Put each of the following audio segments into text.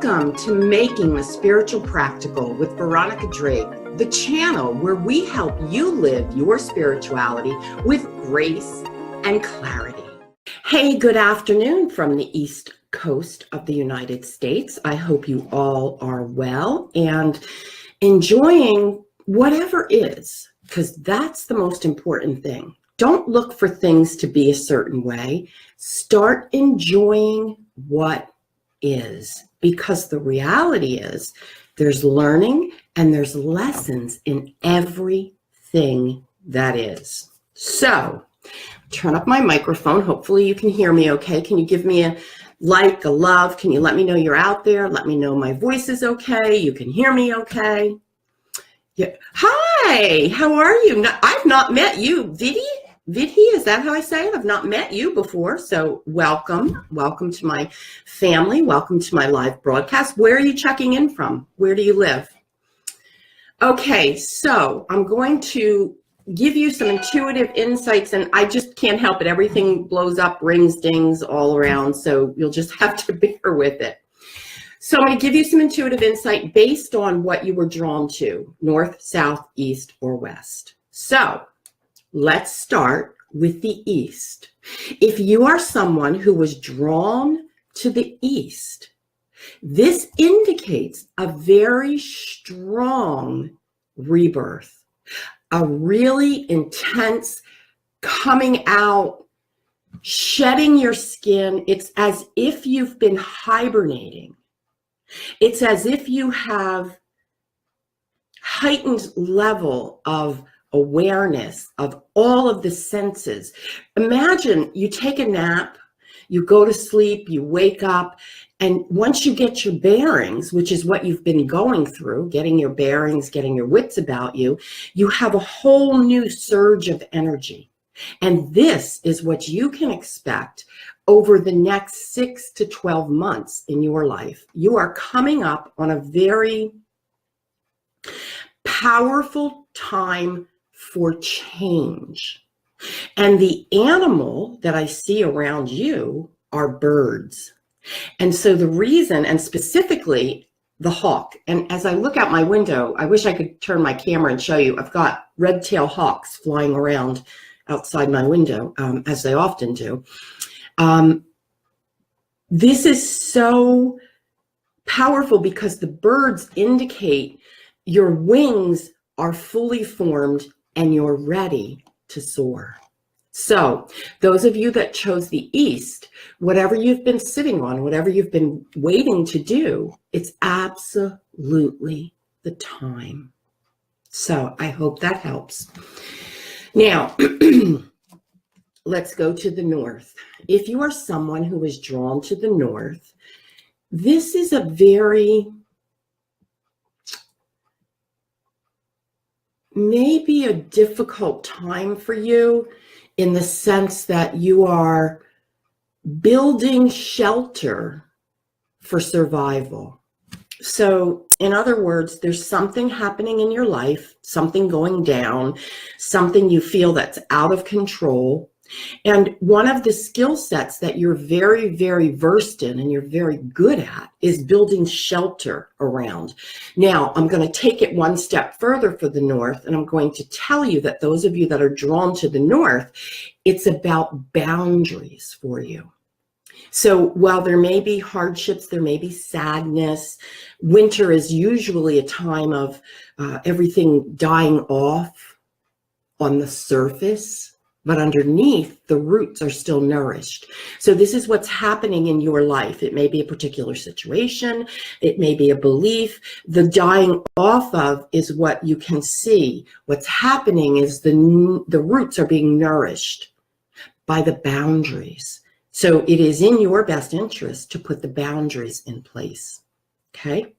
Welcome to Making the Spiritual Practical with Veronica Drake, the channel where we help you live your spirituality with grace and clarity. Hey, good afternoon from the East Coast of the United States. I hope you all are well and enjoying whatever is, because that's the most important thing. Don't look for things to be a certain way. Start enjoying what is, because the reality is there's learning and there's lessons in everything that is. So turn up my microphone. Hopefully you can hear me okay. Can you give me a like, a love? Can you let me know you're out there? Let me know my voice is okay. You can hear me okay. Yeah. Hi, how are you? I've not met you. Vidhi, is that how I say it? I've not met you before, so welcome. Welcome to my family. Welcome to my live broadcast. Where are you checking in from? Where do you live? Okay, so I'm going to give you some intuitive insights, and I just can't help it. Everything blows up, rings, dings all around, so you'll just have to bear with it. So I'm going to give you some intuitive insight based on what you were drawn to, north, south, east, or west. So let's start with the east. If you are someone who was drawn to the east, this indicates a very strong rebirth, a really intense coming out, shedding your skin. It's as if you've been hibernating. It's as if you have heightened level of awareness of all of the senses. Imagine you take a nap, you go to sleep, you wake up, and once you get your bearings, which is what you've been going through, getting your bearings, getting your wits about you, you have a whole new surge of energy. And this is what you can expect over the next 6 to 12 months in your life. You are coming up on a very powerful time for change. And the animal that I see around you are birds. And so the reason, and specifically the hawk, and as I look out my window, I wish I could turn my camera and show you, I've got red-tailed hawks flying around outside my window, as they often do. This is so powerful because the birds indicate your wings are fully formed and you're ready to soar. So those of you that chose the east, whatever you've been sitting on, whatever you've been waiting to do, it's absolutely the time. So I hope that helps. Now, let's go to the north. If you are someone who is drawn to the north, this is a very, maybe a difficult time for you in the sense that you are building shelter for survival. So in other words, there's something happening in your life, something going down, something you feel that's out of control. And one of the skill sets that you're very, very versed in and you're very good at is building shelter around. Now, I'm going to take it one step further for the north, and I'm going to tell you that those of you that are drawn to the north, it's about boundaries for you. So while there may be hardships, there may be sadness, winter is usually a time of everything dying off on the surface, but underneath the roots are still nourished. So this is what's happening in your life. It may be a particular situation. It may be a belief. The dying off of is what you can see. What's happening is the roots are being nourished by the boundaries. So it is in your best interest to put the boundaries in place, okay?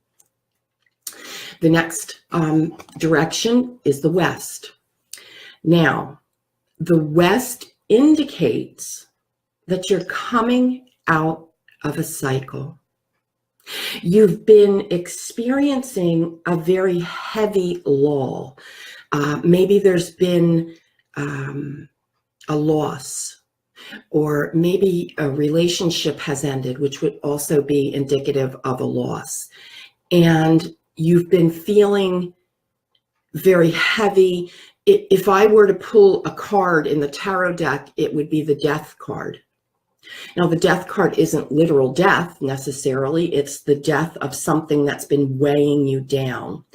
The next direction is the west. Now, the west indicates that you're coming out of a cycle. You've been experiencing a very heavy lull. Maybe there's been a loss. or maybe a relationship has ended, which would also be indicative of a loss. And you've been feeling very heavy. If I were to pull a card in the tarot deck, it would be the Death card. Now, the Death card isn't literal death necessarily. It's the death of something that's been weighing you down.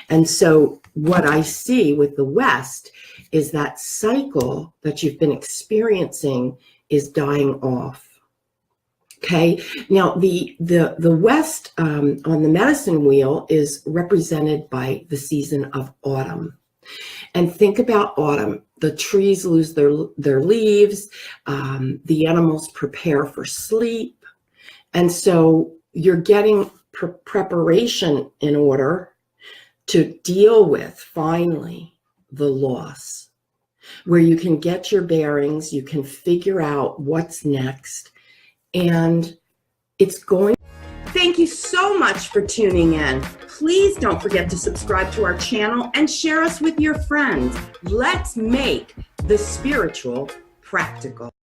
And so what I see with the West is that cycle that you've been experiencing is dying off. Okay. Now, the West on the medicine wheel is represented by the season of autumn. And think about autumn. The trees lose their leaves. The animals prepare for sleep. And so you're getting preparation in order to deal with, finally, the loss, where you can get your bearings, you can figure out what's next, and it's going. Thank you so much for tuning in. Please don't forget to subscribe to our channel and share us with your friends. Let's make the spiritual practical.